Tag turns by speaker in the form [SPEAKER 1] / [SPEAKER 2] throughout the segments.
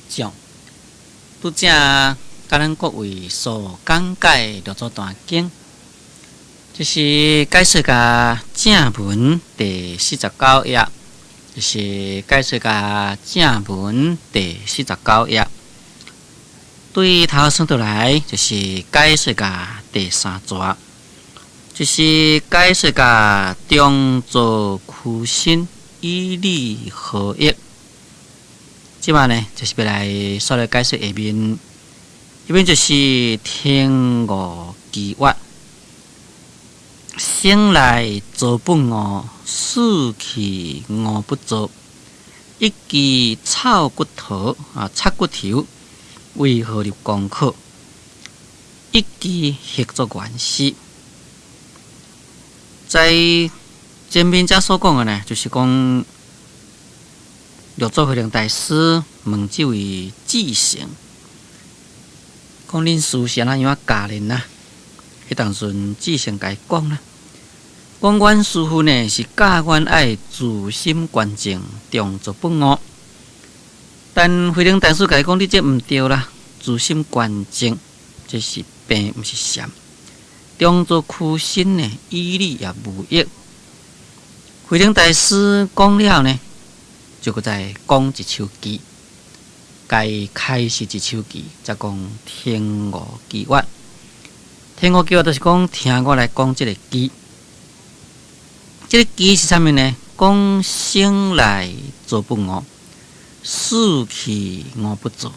[SPEAKER 1] 讲，拄则甲咱各位所讲解着做段经，就是解说甲正文第49页，就是解说甲正文第49页。对头算倒来，就是解说甲第3节，就是解说甲中作苦心，以利合益。即摆呢，就是要来说来解说下面，下面就是天五奇曰：生来做本我，死去我不做。一枝草骨头插骨头，为何入功课？一枝合作原始。在前面遮所讲的呢，就是讲。六祖慧能大师问这位智圣，讲恁师是安怎样教恁呐？迄当阵智圣甲伊讲啦，讲阮师父呢是教阮爱自心观正，重做本我。但慧能大师甲伊讲，你这毋对啦，自心观正，这是病，毋是邪。重做苦心呢，以利也无益。慧能大师讲了呢。就搁再讲一首偈，该开始一首偈，再讲天五奇曰。天五奇曰就是讲听我来讲这个偈。这个偈是啥物呢？讲生来做本我，死去我不做。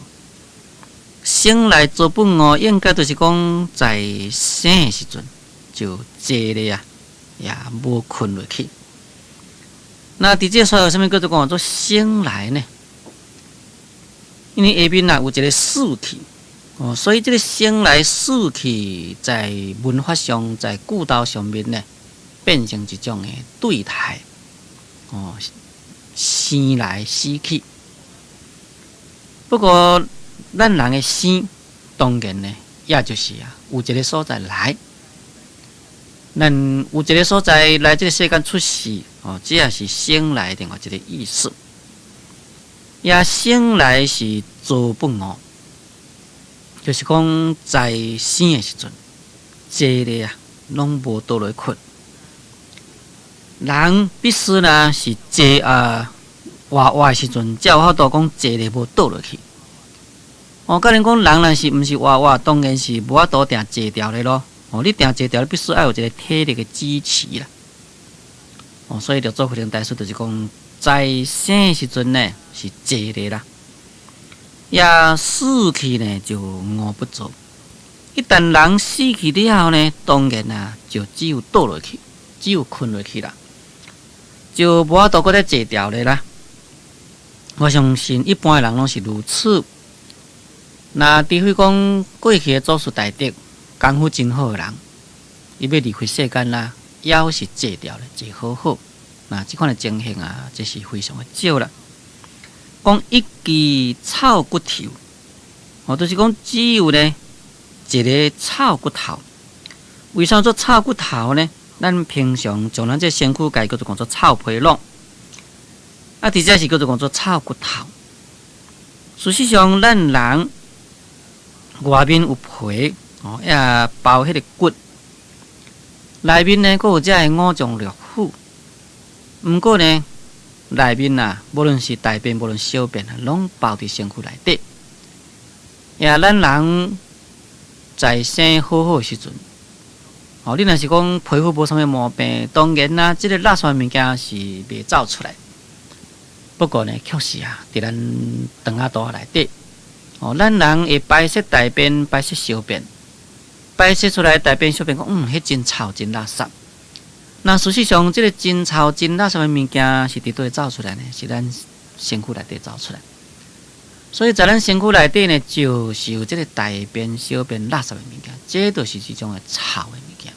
[SPEAKER 1] 生来做本我，应该就是讲在生的时阵就坐咧也无困落去。那伫这所有什么叫做讲做生来呢？因为下面有一个死去所以这个生来死去在文化上，在古道上面呢，变成一种的对态生来死去。不过咱人的生，当然呢，也就是有一个所在来。咱有一个所在来这个世间出世这也是生来另外一个意思。也生来是做本我，就是讲在生的时阵，坐咧拢无倒落困。人必须呢是坐活的时阵，才有法度讲坐咧无倒落去。甲恁讲人若是毋是活，当然是无法度定坐掉咧咯。你定坐掉，你必须要有一个体力的支持啦。所以六祖慧能大师就是讲，在生的时阵呢是坐咧啦，也死去呢就我不做。一旦人死去了后呢，当然就只有倒落去，只有困落去啦，就无法度搁再坐掉咧啦。我相信一般的人拢是如此。那除非讲过去的祖师大德。功夫真好的人，伊要离开世间啦，也是戒掉了，戒好好。那这款的情形这是非常的少啦。讲一枝草骨头，就是讲只有呢一个草骨头。为啥做草骨头呢？咱平常将咱这身躯界叫做讲做草皮囊，伫这是叫做讲做草骨头。事实上，咱人外面有皮。也包迄个骨，内面呢，佫有遮个五脏六腑。毋过呢，内面无论是大便，无论小便拢包伫身躯内底。咱人在生好好的时阵，你若是讲皮肤无啥物毛病，当然即个垃圾物件是袂走出来。不过呢，确实伫咱肠仔肚内底，咱人会排泄大便，排泄小便。排泄出来大便小便讲，迄真臭真垃圾。那事实上，这个真臭真垃圾的物件是伫倒走出来呢？是咱身躯内底走出来。所以在咱身躯内底呢，就是有这个大便小便垃圾的物件，这就是一种的臭的物件。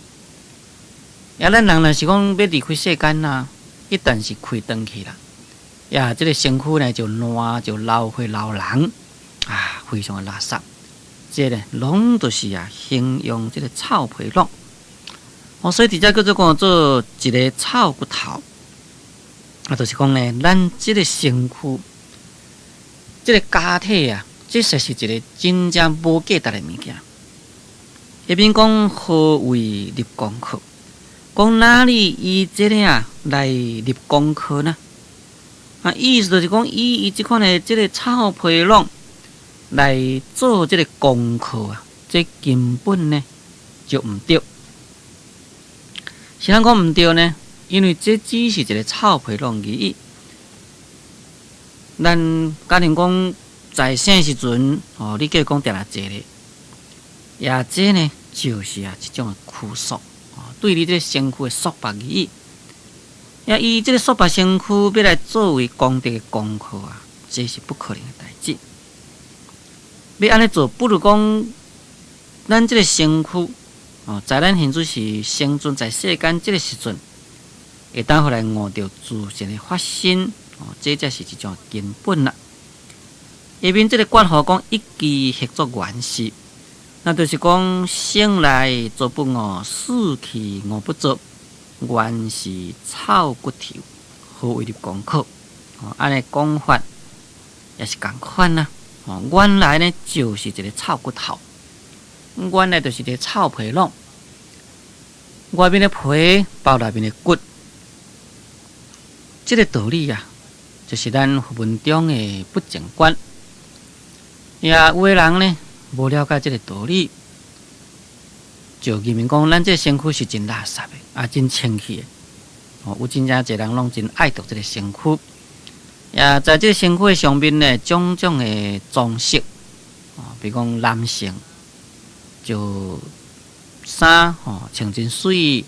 [SPEAKER 1] 咱人若是讲要离开世间一旦是开灯去啦，这个身躯呢就烂就老会老人非常的垃圾。这呢，拢都是形容这个草皮囊。所以伫遮叫做讲做一个草骨头，就是讲呢，咱这个身躯这个家体啊，这实是一个真正无价值的物件。下面讲何为立功课？讲哪里以这个啊来立功课呢？意思就是讲以这款的这个草皮拢来做这个功课啊，这根本呢就唔对。是咱讲唔对呢？因为这只是一个草皮拢而已。咱假定讲在生时阵，你叫讲定来坐咧，也这呢就是一种的拘束，对你这个身躯的束缚而已。也以这个束缚身躯要来作为功德的功课啊，这是不可能的代志。要安尼做，不如讲咱这个身躯，在咱现在是生存在世间这个时阵，会当互来悟到自然的发生，这才是一种根本啦。下面这个管号讲一机合作原始，那就是讲生来做不悟，死去悟不做。原是草骨头，何为立功课？安尼讲法也是共款啦。原来呢就是一个草骨头，原来就是一个草皮囊，外面的皮包内面的骨。这个道理啊，就是咱文中的不正观。也有的人呢无了解这个道理。就认为讲，咱这身躯是真垃圾的，真清气的。有真正侪人拢真爱读这个身躯，也在这个身躯的上面呢，种种的装饰，比如讲男性就衫穿真水，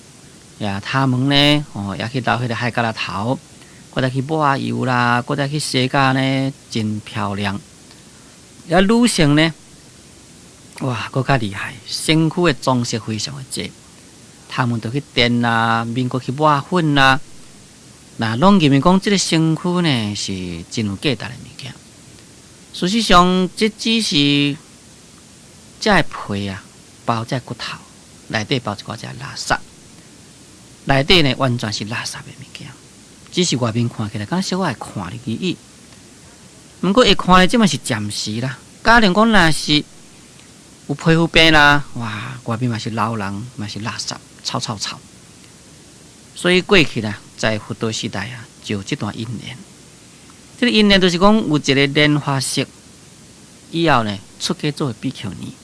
[SPEAKER 1] 也他们呢也去到迄个海角仔头，或者去抹油啦，或者去洗甲呢，真漂亮。也女性呢。哇，更加厉害！身躯的装饰非常的多，他们都去电啦，面过去抹粉啦。那拢认为讲，这个身躯呢是真有价值的物件。事实上，这只是这皮啊，包这骨头，内底包一寡这垃圾，内底呢完全是垃圾的物件。只是外面看起来，敢小可会看入去伊。不过会看咧，这嘛是暂时啦。假定讲若是。有皮肤病啦，哇，外面嘛是老人，嘛是垃圾，臭。所以过去啦，在佛陀时代啊，就有这段因缘。这个因缘就是讲有一个莲花色，以后呢出家做比丘尼。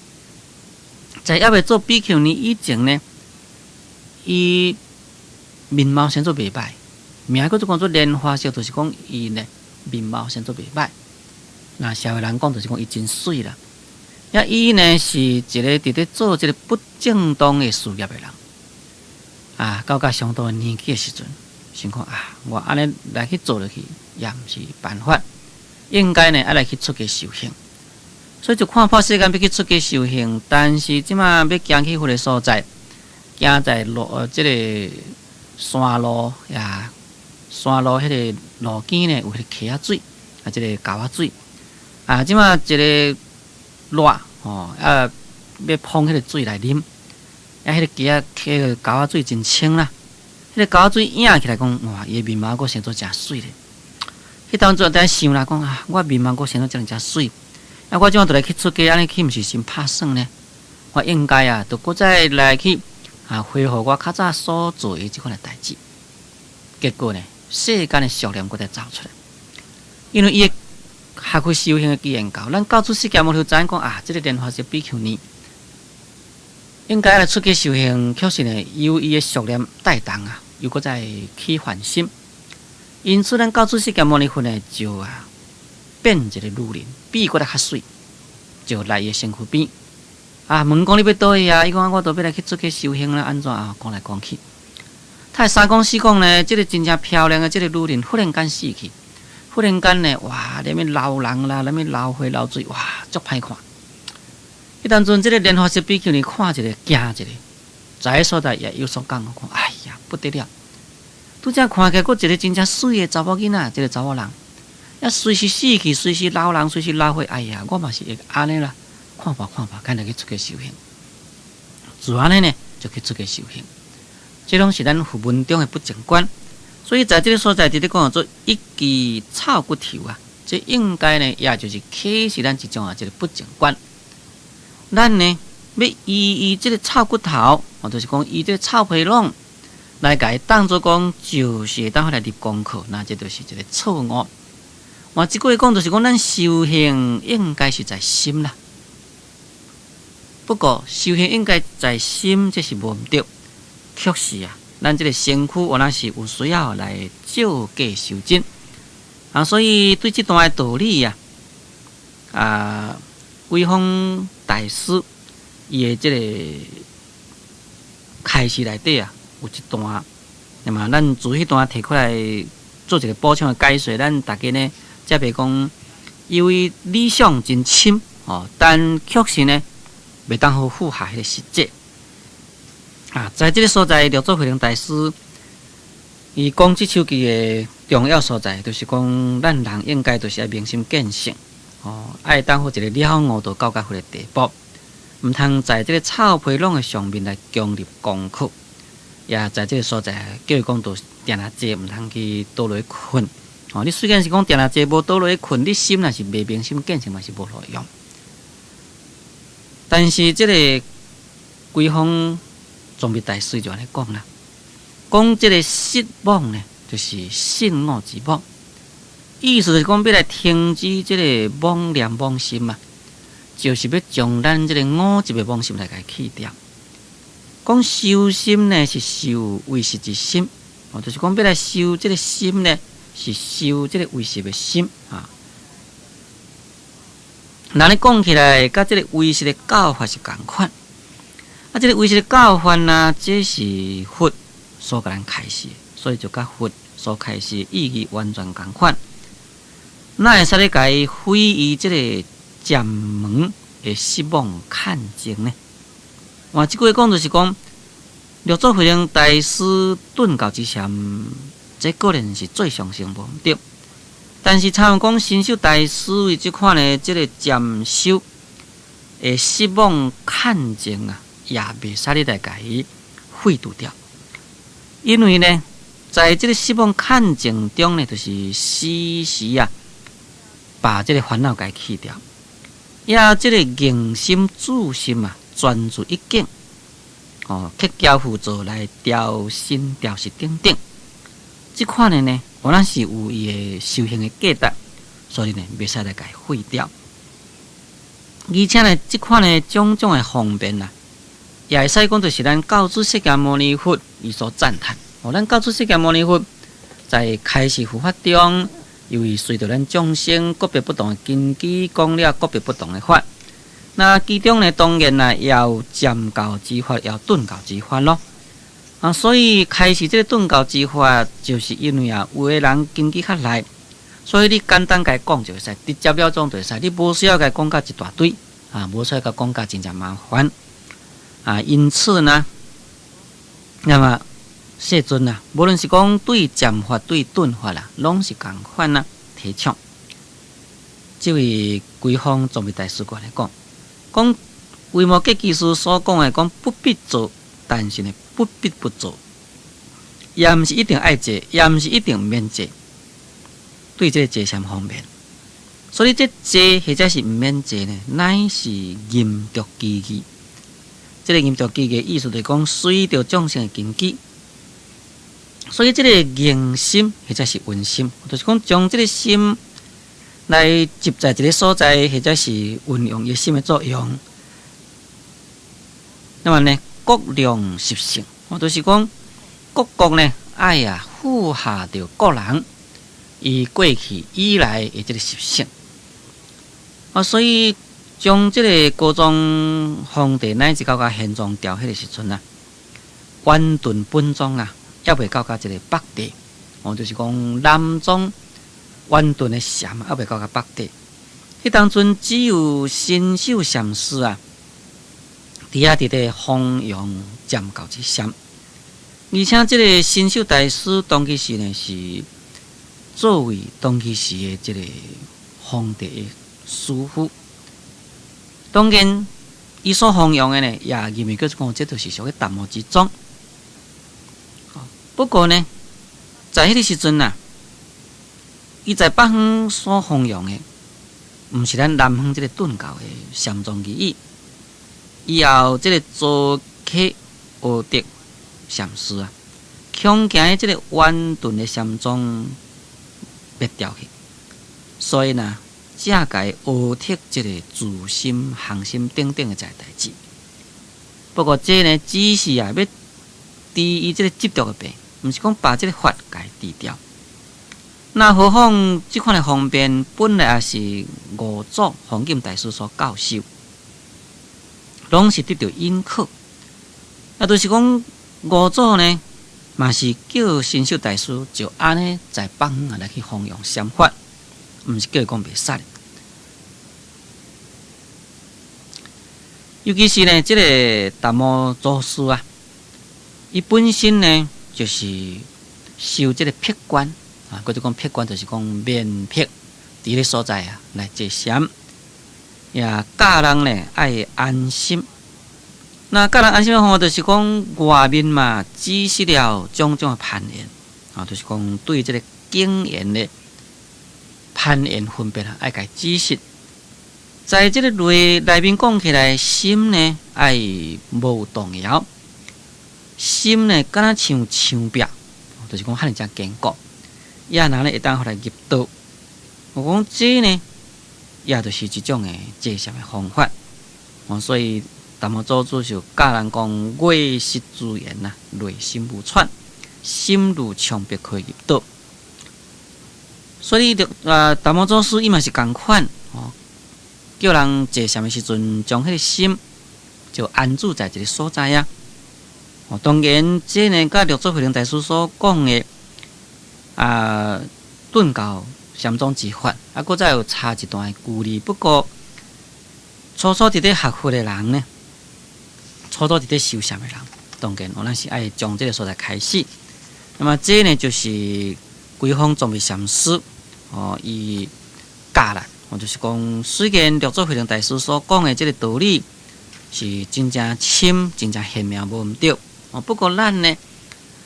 [SPEAKER 1] 在还未做比丘尼以前呢，伊面貌先做袂歹，名叫做讲做莲花色，就是讲伊呢面貌先做袂歹。那社会人讲就是讲伊真水啦。也伊呢是一个伫咧做一个不正当的事业的人，到甲上大年纪的时阵，想讲我安尼来去做落去，也毋是办法，应该呢要来去出家修行，所以就看破世间要去出家修行，但是即马要行去迄个所在，行在路即个山路呀，山路迄个路边呢有迄个溪仔水，即个沟仔水，即马一个。热要碰迄个水来啉，迄个溪仔、迄个沟仔水真清啦。迄个沟仔水影起来讲，哇，伊面貌阁生做真水咧。迄当阵在想啦，讲我面貌阁生做真水，我即马倒来去出家，安尼去毋是真拍算呢？我应该都搁再来去恢复我较早所做的即款的代志。结果呢，世间的俗念搁再走出来，因为伊的。学去修行的机缘到，咱到处世界无头知影讲这个莲花是比丘尼，应该来出家修行，确实呢有伊的俗念带动又搁再起烦心，因此咱到处世界摩尼佛呢就变一个女人，比搁来较水，就来伊的身躯边问讲你要倒去伊讲我都要来去出家修行啦，安怎讲来讲去，太三讲四讲呢，这个真正漂亮的这个女人忽然间死去。忽然间呢，哇！里面老人啦，里面老血老水，哇，足歹看。迄当阵，这个莲花色比丘尼看一个惊一个，在所在也有所讲，讲哎呀不得了！拄则看起来，佫一个真正水的查某囡仔，这个查某人，也随时死去，随时老人，随时老血，哎呀，我嘛是会安尼啦，看吧，赶来去出家修行。自然的呢，就去出家修行。这拢是咱佛文中的不正观。所以在这个所在，直咧讲做一支草骨头这应该呢，也就是启示咱一种啊，这个不正观。咱呢要依这个臭骨头，就是讲依这个臭皮囊来甲伊当作讲，就是当来入功课，那这就是一个错误。我即句讲，就是讲咱修行应该是在心啦。不过修行应该在心，这是无毋对。确实啊，咱这个身躯原来是有需要来照价修正所以对这段的道理慧峰大师伊的这个开示内底有一段，那么咱自迄段摕过来做一个补充的解说，咱大家呢才袂讲，因为理想真深但确实呢袂当好符合迄个实际在这个所在，廖作慧能大师伊讲这首句的重要所在，就是讲咱人应该就是要明心见性爱当好一个了悟到到达迄个地步，毋通在这个臭皮囊的上面来强入功课，也在这个所在叫伊讲到定下坐，毋通去倒落去困你虽然是讲定下坐无倒落去困，你心若是未明心见性嘛是无路用。但是这个规方宗密大师就安尼讲啦，讲这个失妄呢，就是信我之妄，意思是讲要来停止这个妄念妄心就是要将咱这个我执的妄心来给去掉。讲修心呢是修唯识之心就是讲要来修这个心呢是修这个唯识的心那你讲起来，甲这个唯识的教法是同款这个唯识的教法这是佛所甲咱开示，所以就甲佛所开示的意义完全同款。那会使咧甲伊毁于这个禅门的失望看境呢？这句讲就是讲，廖作慧能大师顿教之禅，这个人是最上乘无对。但是参讲新秀大师为这款的这个禅修的失望看境也袂使咧来甲伊废除掉，因为呢，在这个失望看境中呢，就是时时把这个烦恼给去掉，也这个凝心注心专注一境去交辅助来调心调息等等，这款的呢，原来是有伊的修行的价值，所以呢，袂使来甲伊废掉。而且呢，这款的种种的方便也会使讲，就是咱教主释迦牟尼佛伊所赞叹。咱教主释迦牟尼佛在开示佛法中，由于随着咱众生个别不同的根基，讲了个别不同的法。那其中呢，当然也有渐教之法，也有顿教之法咯。所以开始这个顿教之法，就是因为有的人根基较赖，所以你简单甲伊讲就会使，直接了当就会使，你无需要甲伊讲甲一大堆无需要甲伊讲甲真正麻烦因此呢，那么世尊无论是讲对禅法对顿法拢是同款提倡。这位规方宗密大师来讲维摩诘居士所讲的讲不必做，但是呢不必不做，也毋是一定爱做，也毋是一定免做。对这个坐禅方面，所以这坐或者是毋免坐呢，乃是nghiêm着基义。这个nghiêm着基义意思就是讲随着众生的根基，所以这个凝心或者是运心，就是讲将这个心来集在一个所在，或者是运用一心的作用。那么呢，国量习性，就是讲各国呢爱符合着各人伊过去以来的这个习性所以将这个高宗皇帝乃至到宪宗调迄个时阵完顿本宗也未到这个北地就是讲南宗完顿的禅也未到北地。迄当阵只有新秀禅师伫咧弘扬禅教之禅，而且这个新秀大师当其时呢是作为当其时的这个皇帝的师傅。当然，伊所弘扬的呢，也认为讲这就是属于达摩之宗。不过呢，在迄个时阵伊在北方所弘扬的，毋是咱南方即个顿教的禅宗义义。以后即个做客阿德禅师啊，强行即个圆顿的禅宗灭掉去，所以呢，才该阿特即个自心、行心等等的代志。不过这呢，只是啊，要治伊即个执着的病，毋是讲把即个法给治掉。那何况即款的方便，本来也是五祖弘禁大师所教授，拢是得到认可。啊，就是讲五祖呢，嘛是叫新秀大师就安尼在北方啊来去弘扬禅法，毋是叫伊讲袂使。尤其是呢，即个达摩祖师啊，伊本身呢就是修即个辟观。啊，或者讲辟观就是讲免辟，伫咧所在啊来坐禅，也教人呢爱安心。那教人安心的方法，就是讲外面嘛指示了种种的攀缘，啊，就是讲对这个经验的攀缘分别啊，爱甲指示。在这个内面讲起来，心呢爱无动摇，心呢敢若像墙壁，就是讲遐尼只坚固。也人呢会当互来入道，我讲这呢，也就是一种诶坐禅的方法。所以达摩祖师就教人讲：外实自然呐，内心无喘，心如墙壁可以入道。所以达摩祖师伊嘛是共款叫人坐禅的时阵，将迄个心就安住在一个所在啊。当然，这呢，甲六祖慧能大师所讲的。顿教禅宗之法，搁再有差一段距离。不过，初伫咧学佛的人呢，初伫咧修禅的人，当然咱是爱从这个所在开始。那么这呢，就是规方宗密禅师伊教咱，就是讲，虽然六祖慧能大师所讲的这个道理是真正深、真正玄妙，无毋对。不过咱呢，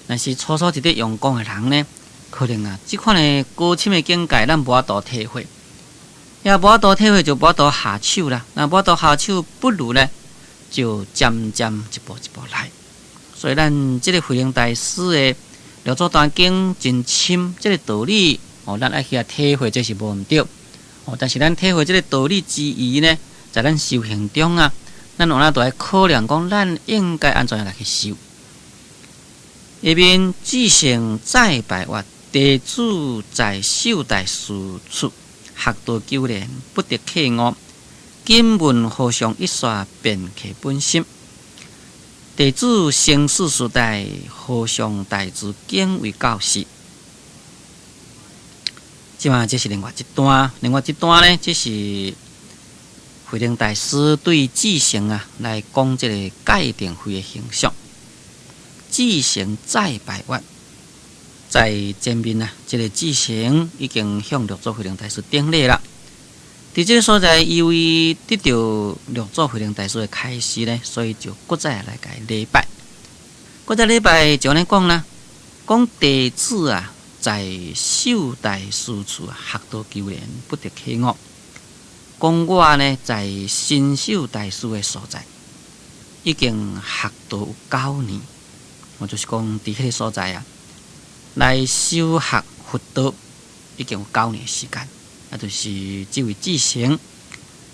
[SPEAKER 1] 若是初伫咧用功的人呢。可能啊，这款的高深的境界，咱无法度体会，也无法度体会，就无法度下手啦。那无法度下手，不如呢，就渐渐一步一步来。所以咱这个慧能大师的六祖坛经真深，这个道理咱爱去体会，这是无毋对。但是咱体会这个道理之余呢，在咱修行中啊，咱有哪都要考量讲，咱应该安怎样来去修。下面至诚再拜挖。弟子在秀大师处学道9年，不得克我。今闻和尚一说，便克本心。弟子生死时代，和尚大智敬为教师。这是另外一段，呢，这是慧能大师对至诚啊来讲这个戒定慧的形象。至诚再拜挖。在前面啊，这个至诚已经向六祖慧能大师顶礼了。伫这个所在，因为得到六祖慧能大师的开示呢，所以就搁再来甲伊礼拜。搁再礼拜就安尼讲啦，讲弟子啊，在秀大师处学道9年，不得克我。讲我呢，在新秀大师的所在，已经学道有9年。我就是讲，伫迄个所在啊。来修学佛道已经有9年时间，就是这位至诚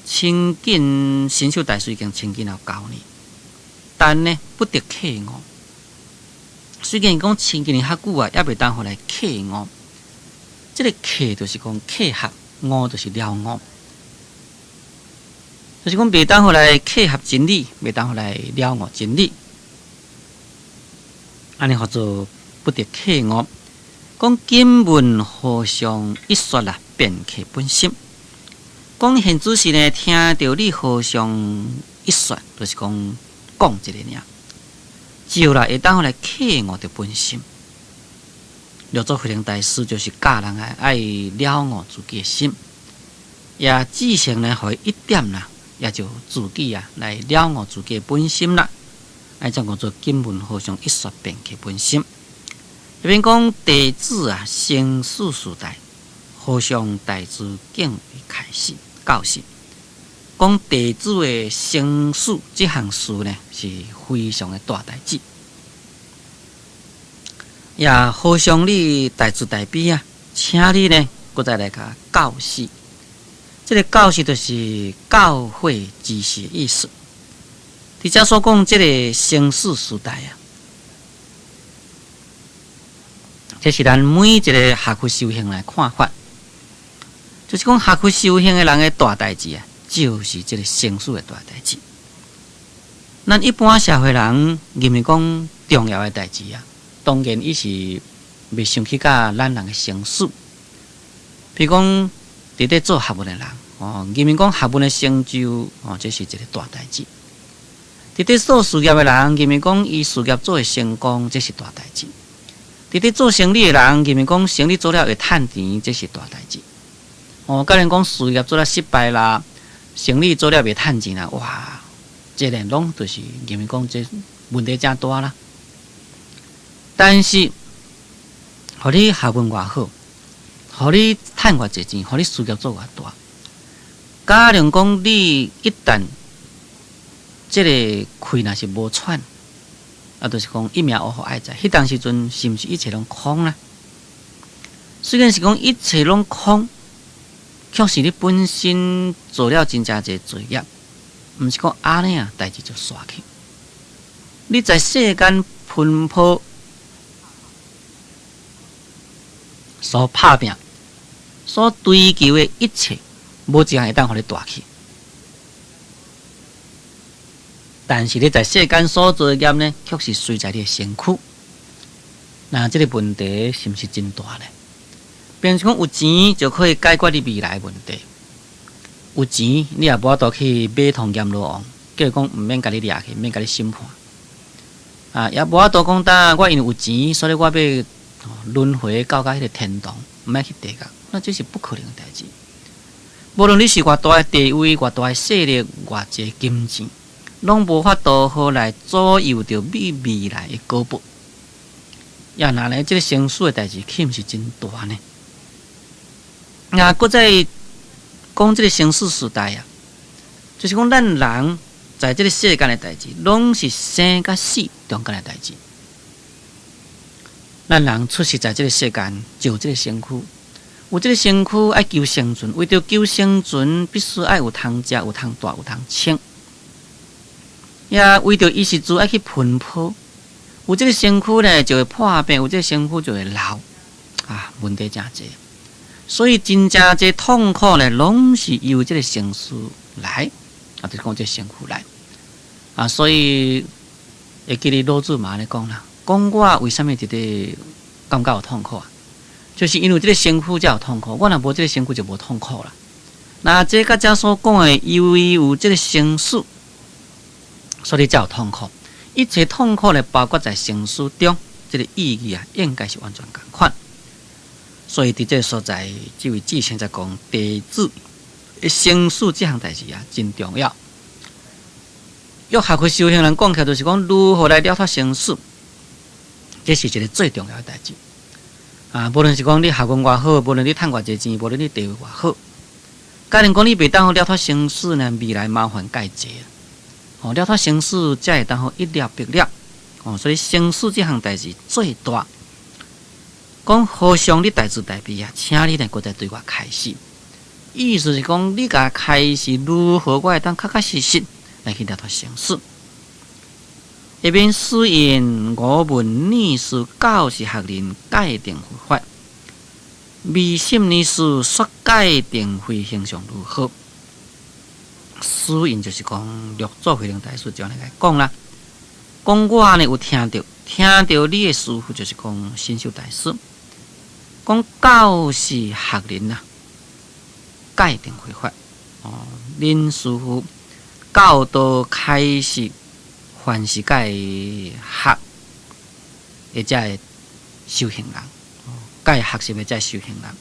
[SPEAKER 1] 亲近新秀大师已经亲近了9年，但呢不得克我。虽然讲亲近较久啊，也袂当互来克我。这个克就是讲克合，我就是了我，就是讲袂当互来克合真理，袂当互来了我真理。安尼叫做。不得克我，讲今闻和尚一说啦，便克本心。讲现主是呢，听到你和尚一说，就是讲一个尔，就啦会当来克我的本心。六祖慧能大师就是教人爱了我自己的心，也至诚呢，互一点啦，也就自己啊来了我自己的本心啦。爱怎讲做今闻和尚一说，便克本心。这边讲弟子啊，生死时代，和尚弟子敬畏开始教示，讲弟子的生死这项事呢，是非常的大代志。也和尚你弟子代笔啊，请你呢，搁再来甲教示。这个教示就是教诲知识的意思。伫遮所讲这个生死时代啊，这是咱每一个下去修行来看法，就是讲下去修行的人的大代志啊，就是这个生死的大代志。咱一般社会人认为讲重要的代志啊，当然伊是未想起甲咱人的生死。比如讲，伫咧做学问的人，认为讲学问的成就，这是一个大代志。伫咧做事业的人，认为讲伊事业做会成功，这是大代志。伫咧做生意的人，认为讲生意做了会趁钱，这是大代志。甲人讲事业做了失败啦，生意做了袂趁钱啦，哇，这个拢就是认为讲这问题真大啦。但是，互你学问偌好，互你趁偌济钱，互你事业做偌大，假如讲你一旦这个气若是无喘，就是讲一命呜呼爱在，迄当时阵是毋是一切拢空啦？虽然是讲一切拢空，却是你本身做了真正侪罪业，毋是讲安尼啊，代志就煞去。你在世间奔波所拍拼、所追求的一切，无一项会当互你大去。但是你在世间所做的业呢，却是随在你的身躯。那这个问题是毋是真大呢？变成讲有钱就可以解决你未来的问题。有钱你也无法度去买通阎罗王，叫伊讲毋免甲你掠去，毋免甲你审判。也无法度讲，我因为有钱，所以我要轮回到迄个天堂，毋免去地狱。那这是不可能的代志。无论你是偌大的地位、偌大的势力、偌济金钱，拢无法度好来左右着你未来的果报。也哪来这个生死的代志，岂毋是真大呢？搁再讲这个生死时代啊，就是讲咱人在这个世间的代志，拢是生甲死中间的代志。咱人出世在这个世间，就有这个身躯，有这个身躯爱求生存，为着求生存，必须爱有通食、有通住、有通穿。也为着伊时阵爱去奔波，有这个身躯呢就会破病，有这个身躯就会老，问题真济。所以真正这痛苦呢，拢是由这个生死来，就是讲这身躯来。所以会记得老子嘛咧讲啦，讲我为什么伫咧感觉有痛苦啊？就是因为这个身躯才有痛苦，我若无这个身躯就无痛苦啦。那这甲遮所讲的，由于有这个生死，所以才有痛苦。一切痛苦呢，包括在生死中，这个意义啊，应该是完全同款。所以伫这个所在，这位智贤在讲弟子生死这项代志啊，真重要。要下去修行人讲起来，就是讲如何来了脱生死，这是一个最重要的代志。无论是讲你学问偌好，无论你趁偌济钱，无论你地位偌好，假如讲你袂当好了脱生死呢，未来麻烦介济啊。了脱生死才会当好一了百了。所以生死这项代志最大。讲和尚你弟子代笔啊，请你呢，搁再对我开示。意思是讲，你甲开示如何，我会当确确实实来去了脱生死。一边诗言我闻逆事教是学人界定佛法，未信逆事说界定非形象如何？诗言就是讲略作慧能大师这样来讲啦。讲我呢有听到你的师父就是讲新秀大师。讲教是学人啊，界定佛法。恁师父教导开始，凡是界学，或者会修行人，界学习的才修行人，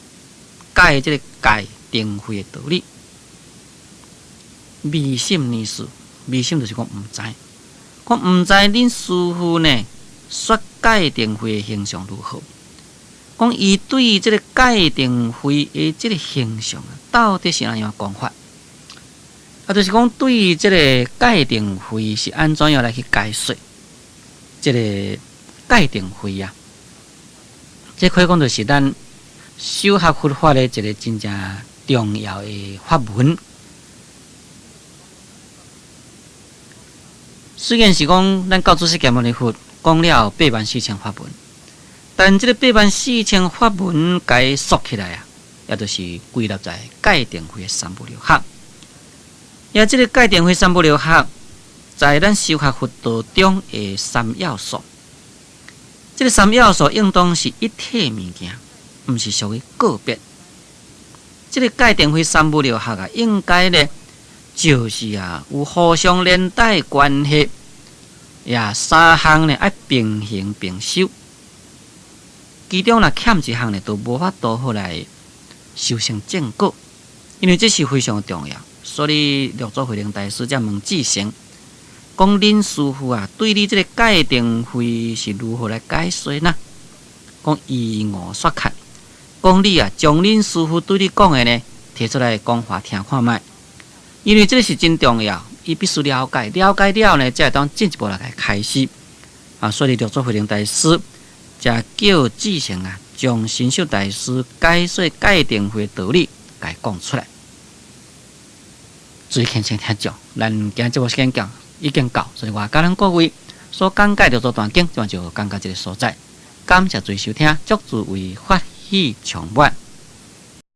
[SPEAKER 1] 界这个界定慧的道理。未信逆事，未信就是讲唔知，讲唔知恁师父呢说界定慧的形象如何。讲伊对这个界定会的这个形象到底是安怎讲法？就是讲对这个界定会是安怎样来去解说？这个界定会啊，这可以讲就是咱修学佛法的一个真正重要的法门。虽然是讲咱教主释迦牟尼佛讲了84000法门，但这个84000法门该缩起来啊，也就是归纳在界定会的三不六合。也这个界定会三不六合，在咱修学佛道中的三要素。这个三要素应当是一体物件，不是属于个别。这个界定会三不六合啊，应该呢就是有互相连带关系，三项呢要并行并修，其中欠一项呢都无法度好来修成正果，因为这是非常重要。所以六祖慧能大师才问智成，讲恁师父对你这个界定会是如何来解说呢？讲依我所看，讲你将恁师父对你讲的呢提出来讲话听看卖，因为这是真重要，伊必须了解，了解了呢，才会当进一步来开始。所以六祖慧能大师才叫智成将神秀大师解说界定会的道理来讲出来。最虔诚听众，咱今日节目时间已经到，所以我甲咱各位所讲解的这段经，就讲到这个所在。感谢最收听，祝诸位法喜充满。